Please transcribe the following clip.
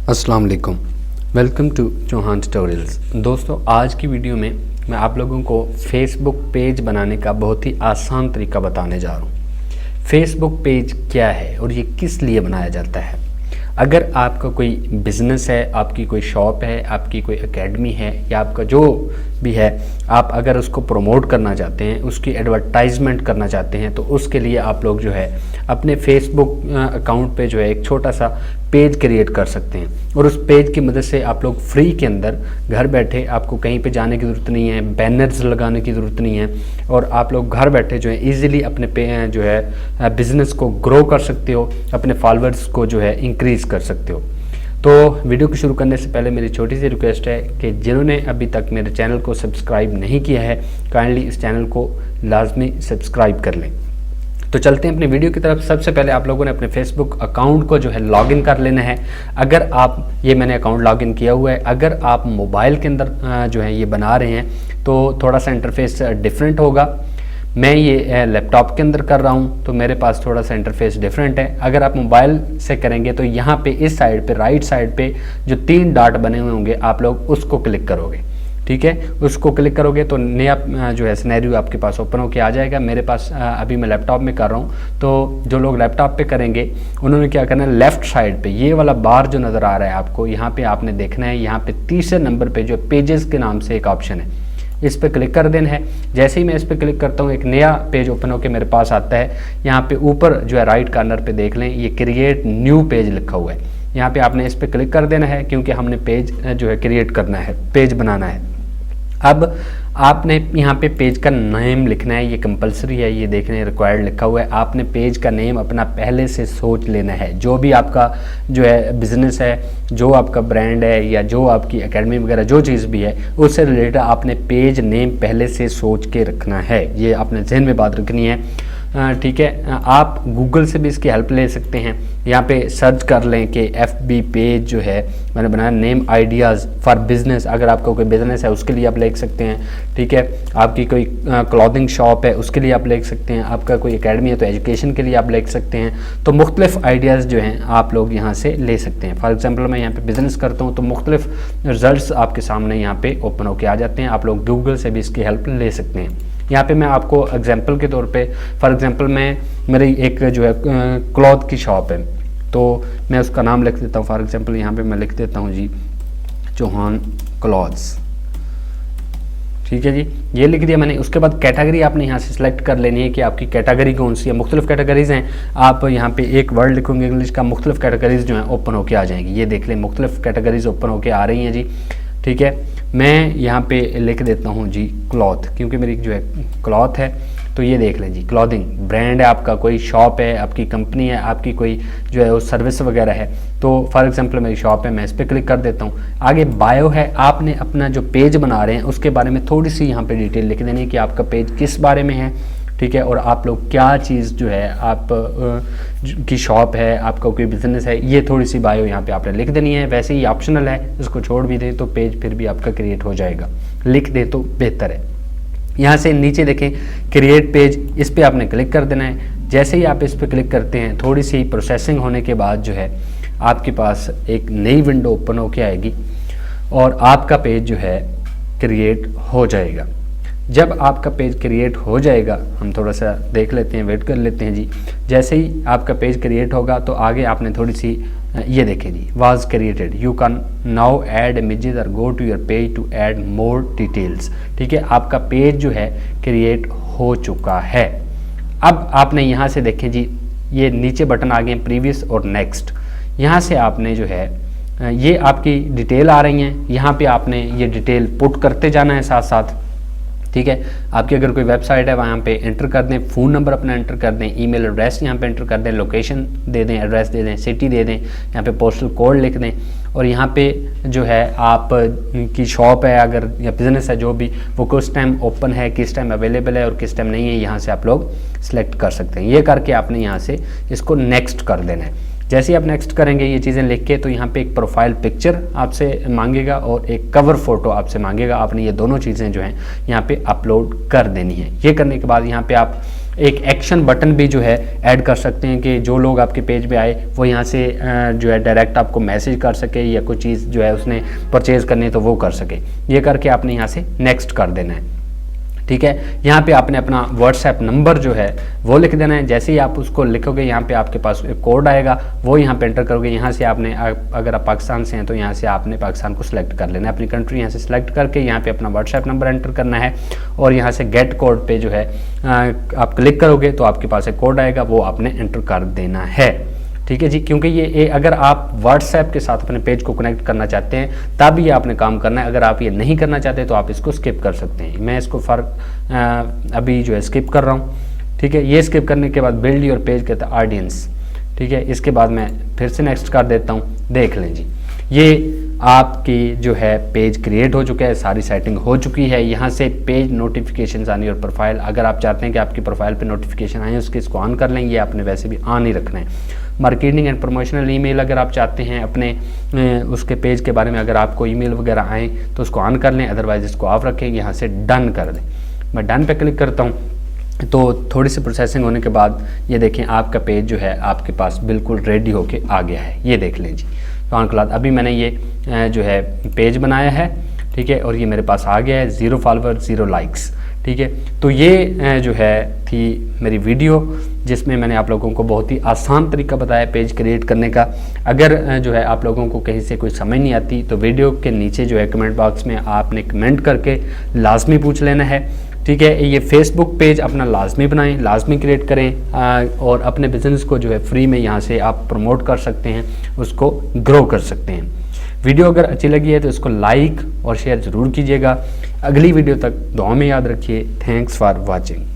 अस्सलाम वालेकुम, welcome to Chauhan tutorials. दोस्तों, आज की वीडियो में मैं आप लोगों को फेसबुक पेज बनाने का बहुत ही आसान तरीका बताने जा रहा हूँ। फेसबुक पेज क्या है और ये किस लिए बनाया जाता है। अगर आपका कोई बिज़नेस है, आपकी कोई शॉप है, आपकी कोई एकेडमी है या आपका जो भी है, आप अगर उसको प्रमोट करना चाहते हैं, उसकी एडवर्टाइजमेंट करना चाहते हैं, तो उसके लिए आप लोग जो है अपने फेसबुक अकाउंट पे जो है एक छोटा सा पेज क्रिएट कर सकते हैं। और उस पेज की मदद से आप लोग फ्री के अंदर घर बैठे, आपको कहीं पे जाने की ज़रूरत नहीं है, बैनर्स लगाने की ज़रूरत नहीं है, और आप लोग घर बैठे जो है ईज़िली अपने जो है बिज़नेस को ग्रो कर सकते हो, अपने फॉलोअर्स को जो है इंक्रीज़ कर सकते हो। तो वीडियो को शुरू करने से पहले मेरी छोटी सी रिक्वेस्ट है कि जिन्होंने अभी तक मेरे चैनल को सब्सक्राइब नहीं किया है, काइंडली इस चैनल को लाजमी सब्सक्राइब कर लें। तो चलते हैं अपनी वीडियो की तरफ। सबसे पहले आप लोगों ने अपने फेसबुक अकाउंट को जो है लॉगिन कर लेना है। अगर आप ये मैंने अकाउंट लॉगिन किया हुआ है, अगर आप मोबाइल के अंदर जो है ये बना रहे हैं तो थोड़ा सा इंटरफेस डिफरेंट होगा। मैं ये लैपटॉप के अंदर कर रहा हूँ तो मेरे पास थोड़ा सा इंटरफेस डिफरेंट है। अगर आप मोबाइल से करेंगे तो यहाँ पे इस साइड पे राइट साइड पे जो 3 डॉट बने हुए होंगे, आप लोग उसको क्लिक करोगे। ठीक है, उसको क्लिक करोगे तो नया जो है सिनेरियो आपके पास ओपन होके आ जाएगा। मेरे पास अभी मैं लैपटॉप में कर रहा हूँ, तो जो लोग लैपटॉप पे करेंगे उन्होंने क्या करना है, लेफ़्ट साइड पे ये वाला बार जो नज़र आ रहा है आपको, यहाँ पे आपने देखना है, यहाँ पे तीसरे नंबर पे जो पेजेस के नाम से एक ऑप्शन है, इस पर क्लिक कर देना है। जैसे ही मैं इस पर क्लिक करता हूँ एक नया पेज ओपन होकर मेरे पास आता है। यहाँ पे ऊपर जो है राइट कॉर्नर पे देख लें, ये क्रिएट न्यू पेज लिखा हुआ है। यहाँ पे आपने इस पर क्लिक कर देना है क्योंकि हमने पेज जो है क्रिएट करना है, पेज बनाना है। अब आपने यहाँ पे पेज का नेम लिखना है, ये कंपलसरी है, ये देखने रिक्वायर्ड लिखा हुआ है। आपने पेज का नेम अपना पहले से सोच लेना है। जो भी आपका जो है बिज़नेस है, जो आपका ब्रांड है या जो आपकी एकेडमी वगैरह जो चीज़ भी है, उससे रिलेटेड आपने पेज नेम पहले से सोच के रखना है। ये आपने जहन में बात रखनी है। ठीक है, आप गूगल से भी इसकी हेल्प ले सकते हैं। यहाँ पे सर्च कर लें कि FB पेज जो है मैंने बनाया, नेम आइडियाज़ फॉर बिज़नेस। अगर आपका कोई बिज़नेस है उसके लिए आप लिख सकते हैं। ठीक है, आपकी कोई क्लॉथिंग शॉप है उसके लिए आप लिख सकते हैं। आपका कोई एकेडमी है तो एजुकेशन के लिए आप लिख सकते हैं। तो मुख्तलिफ आइडियाज़ जो हैं आप लोग यहाँ से ले सकते हैं। फॉर एग्जाम्पल मैं यहाँ पे बिज़नेस करता हूँ तो मुख्तलिफ रिजल्ट्स आपके सामने यहाँ पे ओपन होके आ जाते हैं। आप लोग गूगल से भी इसकी हेल्प ले सकते हैं। यहाँ पे मैं आपको एग्जांपल के तौर पे, फॉर एग्जांपल मेरी एक जो है क्लॉथ की शॉप है, तो मैं उसका नाम लिख देता हूँ। फॉर एग्जांपल यहाँ पे मैं लिख देता हूँ जी चौहान क्लॉथ्स। ठीक है जी, ये लिख दिया मैंने। उसके बाद कैटेगरी आपने यहाँ से सिलेक्ट कर लेनी है कि आपकी कैटेगरी कौन सी है। मुख्तलिफ कैटेगरीज़ हैं, आप यहाँ पे एक वर्ड लिखोगे इंग्लिश का, मुख्तलिफ कैटेगरीज़ जो हैं ओपन होके आ जाएंगी। ये देख लें, मुख्तलिफ कैटेगरीज़ ओपन होके आ रही हैं जी। ठीक है, मैं यहाँ पे लिख देता हूँ जी क्लॉथ, क्योंकि मेरी जो है क्लॉथ है। तो ये देख लें जी, क्लॉथिंग ब्रांड है आपका, कोई शॉप है, आपकी कंपनी है, आपकी कोई जो है वो सर्विस वगैरह है। तो फॉर एग्जांपल मेरी शॉप है, मैं इस पर क्लिक कर देता हूँ। आगे बायो है, आपने अपना जो पेज बना रहे हैं उसके बारे में थोड़ी सी यहाँ पे डिटेल लिख देनी है कि आपका पेज किस बारे में है। ठीक है, और आप लोग क्या चीज़ जो है आप की शॉप है, आपका कोई बिज़नेस है, ये थोड़ी सी बायो यहाँ पे आपने लिख देनी है। वैसे ही ऑप्शनल है, इसको छोड़ भी दें तो पेज फिर भी आपका क्रिएट हो जाएगा, लिख दे तो बेहतर है। यहाँ से नीचे देखें क्रिएट पेज, इस पर आपने क्लिक कर देना है। जैसे ही आप इस पर क्लिक करते हैं, थोड़ी सी प्रोसेसिंग होने के बाद जो है आपके पास एक नई विंडो ओपन होके आएगी और आपका पेज जो है क्रिएट हो जाएगा। जब आपका पेज क्रिएट हो जाएगा, हम थोड़ा सा देख लेते हैं, वेट कर लेते हैं जी। जैसे ही आपका पेज क्रिएट होगा तो आगे आपने थोड़ी सी ये देखें जी, was created, you can now add images और go to your page to add more details. ठीक है, आपका पेज जो है क्रिएट हो चुका है। अब आपने यहाँ से देखें जी, ये नीचे बटन आ गए प्रीवियस और नेक्स्ट। यहाँ से आपने जो है ये आपकी डिटेल आ रही हैं, यहाँ पे आपने ये डिटेल पुट करते जाना है साथ साथ। ठीक है, आपकी अगर कोई वेबसाइट है वहाँ पे एंटर कर दें, फ़ोन नंबर अपना एंटर कर दें, ईमेल एड्रेस यहाँ पे एंटर कर दें, लोकेशन दे दें, एड्रेस दे दें, सिटी दे दें, यहाँ पे पोस्टल कोड लिख दें, और यहाँ पे जो है आप की शॉप है अगर या बिज़नेस है जो भी, वो किस टाइम ओपन है, किस टाइम अवेलेबल है और किस टाइम नहीं है, यहाँ से आप लोग सेलेक्ट कर सकते हैं। ये करके आपने यहाँ से इसको नेक्स्ट कर देना है। जैसे ही आप नेक्स्ट करेंगे ये चीज़ें लिख के, तो यहाँ पे एक प्रोफाइल पिक्चर आपसे मांगेगा और एक कवर फोटो आपसे मांगेगा। आपने ये दोनों चीज़ें जो हैं यहाँ पे अपलोड कर देनी है। ये करने के बाद यहाँ पे आप एक एक्शन बटन भी जो है ऐड कर सकते हैं कि जो लोग आपके पेज पे आए वो यहाँ से जो है डायरेक्ट आपको मैसेज कर सके या कोई चीज़ जो है उसने परचेज करनी है तो वो कर सके। ये करके आपने यहाँ से नेक्स्ट कर देना है। ठीक है, यहाँ पे आपने अपना व्हाट्सएप नंबर जो है वो लिख देना है। जैसे ही आप उसको लिखोगे यहाँ पे आपके पास एक कोड आएगा, वो यहाँ पे एंटर करोगे। यहाँ से आपने अगर आप पाकिस्तान से हैं तो यहाँ से आपने पाकिस्तान को सिलेक्ट कर लेना है, अपनी कंट्री यहाँ से सिलेक्ट करके यहाँ पे अपना व्हाट्सएप नंबर एंटर करना है और यहाँ से गेट कोड पे जो है आप क्लिक करोगे तो आपके पास एक कोड आएगा, वो आपने एंटर कर देना है। ठीक है जी, क्योंकि ये अगर आप व्हाट्सएप के साथ अपने पेज को कनेक्ट करना चाहते हैं तब ये आपने काम करना है। अगर आप ये नहीं करना चाहते तो आप इसको स्किप कर सकते हैं। मैं इसको अभी जो है स्किप कर रहा हूँ। ठीक है, ये स्किप करने के बाद बिल्ड योर पेज कहता है ऑडियंस। ठीक है, इसके बाद मैं फिर से नेक्स्ट कर देता हूँ। देख लें जी, ये आपकी जो है पेज क्रिएट हो चुका है, सारी सेटिंग हो चुकी है। यहाँ से पेज नोटिफिकेशन आनी और प्रोफाइल, अगर आप चाहते हैं कि आपकी प्रोफाइल पे नोटिफिकेशन आए उसके इसको ऑन कर लें। ये आपने वैसे भी ऑन ही रखना है। मार्केटिंग एंड प्रमोशनल ईमेल, अगर आप चाहते हैं अपने उसके पेज के बारे में अगर आपको ईमेल वगैरह आए तो उसको ऑन कर लें, अदरवाइज इसको ऑफ रखें। यहाँ से डन कर दें। मैं डन पे क्लिक करता हूँ तो थोड़ी सी प्रोसेसिंग होने के बाद ये देखें आपका पेज जो है आपके पास बिल्कुल रेडी होके आ गया है। ये देख लें जी, तो ऑन क्लास अभी मैंने ये जो है पेज बनाया है। ठीक है, और ये मेरे पास आ गया है, 0 फॉलोवर 0 लाइक्स। ठीक है, तो ये जो है थी मेरी वीडियो जिसमें मैंने आप लोगों को बहुत ही आसान तरीका बताया पेज क्रिएट करने का। अगर जो है आप लोगों को कहीं से कोई समझ नहीं आती तो वीडियो के नीचे जो है कमेंट बॉक्स में आपने कमेंट करके लाजमी पूछ लेना है। ठीक है, ये फेसबुक पेज अपना लाजमी बनाएं, लाजमी क्रिएट करें और अपने बिजनेस को जो है फ्री में यहाँ से आप प्रमोट कर सकते हैं, उसको ग्रो कर सकते हैं। वीडियो अगर अच्छी लगी है तो इसको लाइक और शेयर ज़रूर कीजिएगा। अगली वीडियो तक दुआ में याद रखिए। Thanks for watching.